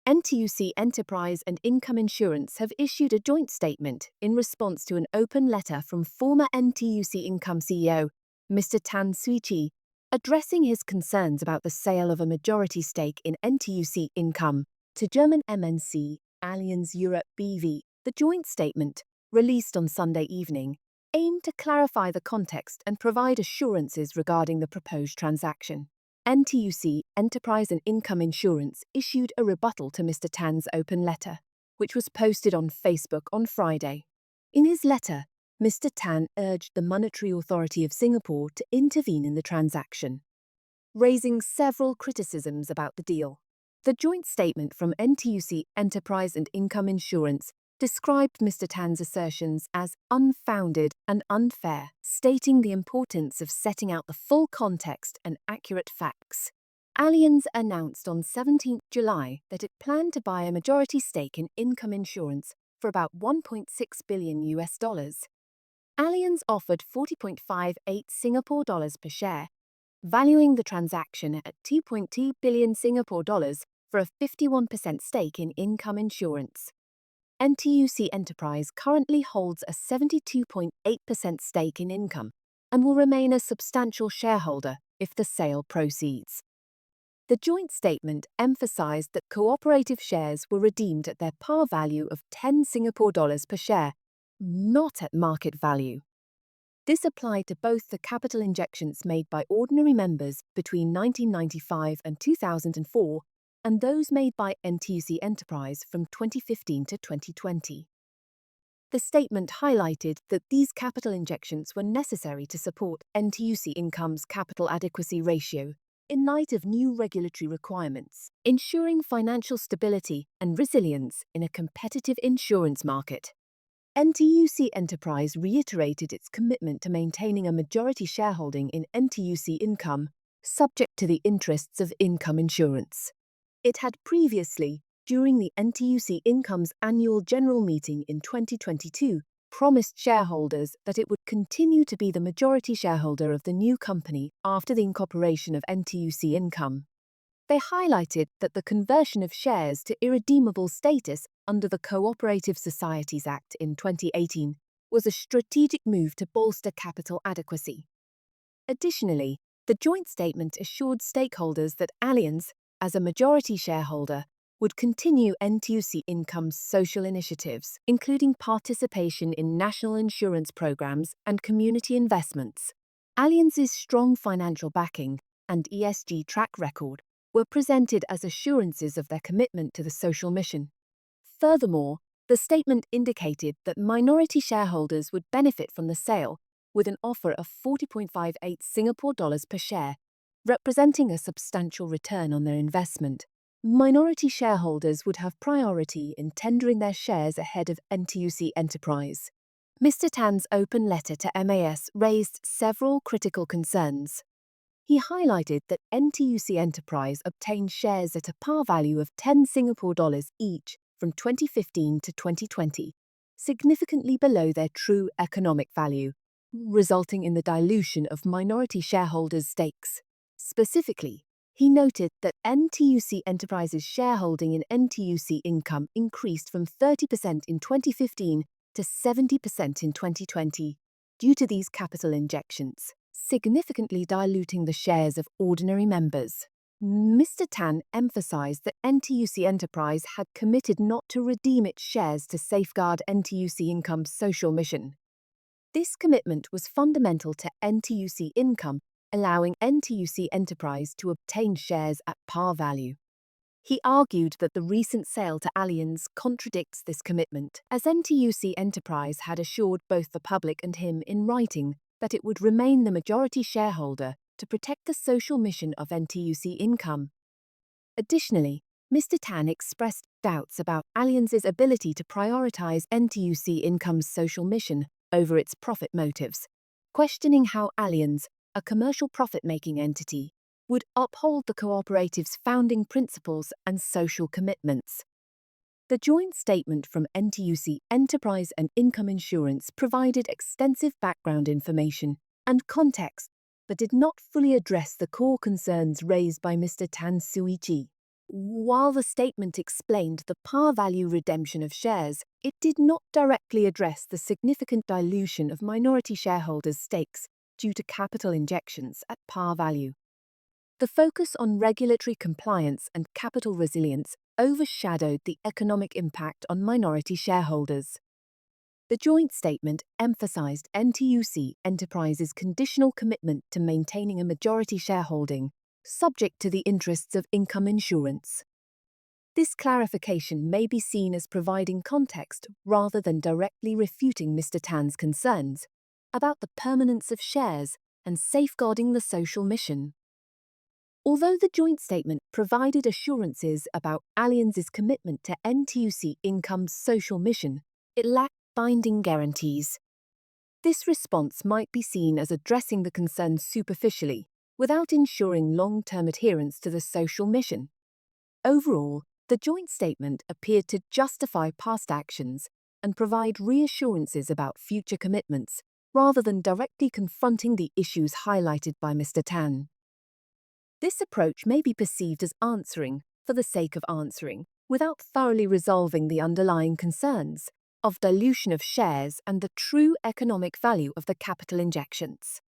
NTUC Enterprise and Income Insurance have issued a joint statement in response to an open letter from former NTUC Income CEO, Mr. Tan Suee Chieh, addressing his concerns about the sale of a majority stake in NTUC Income to German MNC Allianz Europe BV. The joint statement, released on Sunday evening, aimed to clarify the context and provide assurances regarding the proposed transaction. NTUC Enterprise and Income Insurance issued a rebuttal to Mr. Tan's open letter, which was posted on Facebook on Friday. In his letter, Mr. Tan urged the Monetary Authority of Singapore to intervene in the transaction, raising several criticisms about the deal. The joint statement from NTUC Enterprise and Income Insurance described Mr. Tan's assertions as unfounded and unfair, stating the importance of setting out the full context and accurate facts. Allianz announced on 17 July that it planned to buy a majority stake in Income Insurance for about $1.6 billion. Allianz offered 40.58 Singapore dollars per share, valuing the transaction at 2.2 billion Singapore dollars for a 51% stake in Income Insurance. NTUC Enterprise currently holds a 72.8% stake in Income and will remain a substantial shareholder if the sale proceeds. The joint statement emphasized that cooperative shares were redeemed at their par value of 10 Singapore dollars per share, not at market value. This applied to both the capital injections made by ordinary members between 1995 and 2004 and those made by NTUC Enterprise from 2015 to 2020. The statement highlighted that these capital injections were necessary to support NTUC Income's capital adequacy ratio in light of new regulatory requirements, ensuring financial stability and resilience in a competitive insurance market. NTUC Enterprise reiterated its commitment to maintaining a majority shareholding in NTUC Income, subject to the interests of Income Insurance. It had previously, during the NTUC Income's annual general meeting in 2022, promised shareholders that it would continue to be the majority shareholder of the new company after the incorporation of NTUC Income. They highlighted that the conversion of shares to irredeemable status under the Cooperative Societies Act in 2018 was a strategic move to bolster capital adequacy. Additionally, the joint statement assured stakeholders that Allianz, as a majority shareholder, would continue NTUC Income's social initiatives, including participation in national insurance programs and community investments. Allianz's strong financial backing and ESG track record were presented as assurances of their commitment to the social mission. Furthermore, the statement indicated that minority shareholders would benefit from the sale with an offer of 40.58 Singapore dollars per share, representing a substantial return on their investment. Minority shareholders would have priority in tendering their shares ahead of NTUC Enterprise. Mr. Tan's open letter to MAS raised several critical concerns. He highlighted that NTUC Enterprise obtained shares at a par value of 10 Singapore dollars each from 2015 to 2020, significantly below their true economic value, resulting in the dilution of minority shareholders' stakes. Specifically, he noted that NTUC Enterprise's shareholding in NTUC Income increased from 30% in 2015 to 70% in 2020 due to these capital injections, significantly diluting the shares of ordinary members. Mr. Tan emphasized that NTUC Enterprise had committed not to redeem its shares to safeguard NTUC Income's social mission. This commitment was fundamental to NTUC Income, allowing NTUC Enterprise to obtain shares at par value. He argued that the recent sale to Allianz contradicts this commitment, as NTUC Enterprise had assured both the public and him in writing that it would remain the majority shareholder to protect the social mission of NTUC Income. Additionally, Mr. Tan expressed doubts about Allianz's ability to prioritize NTUC Income's social mission over its profit motives, questioning how Allianz, a commercial profit-making entity, would uphold the cooperative's founding principles and social commitments. The joint statement from NTUC Enterprise and Income Insurance provided extensive background information and context, but did not fully address the core concerns raised by Mr. Tan Suee Chieh. While the statement explained the par value redemption of shares, it did not directly address the significant dilution of minority shareholders' stakes due to capital injections at par value. The focus on regulatory compliance and capital resilience overshadowed the economic impact on minority shareholders. The joint statement emphasized NTUC Enterprise's conditional commitment to maintaining a majority shareholding, subject to the interests of income insurance. This clarification may be seen as providing context rather than directly refuting Mr. Tan's concerns about the permanence of shares and safeguarding the social mission. Although the joint statement provided assurances about Allianz's commitment to NTUC Income's social mission, it lacked binding guarantees. This response might be seen as addressing the concerns superficially, without ensuring long-term adherence to the social mission. Overall, the joint statement appeared to justify past actions and provide reassurances about future commitments, rather than directly confronting the issues highlighted by Mr. Tan. This approach may be perceived as answering for the sake of answering, without thoroughly resolving the underlying concerns of dilution of shares and the true economic value of the capital injections.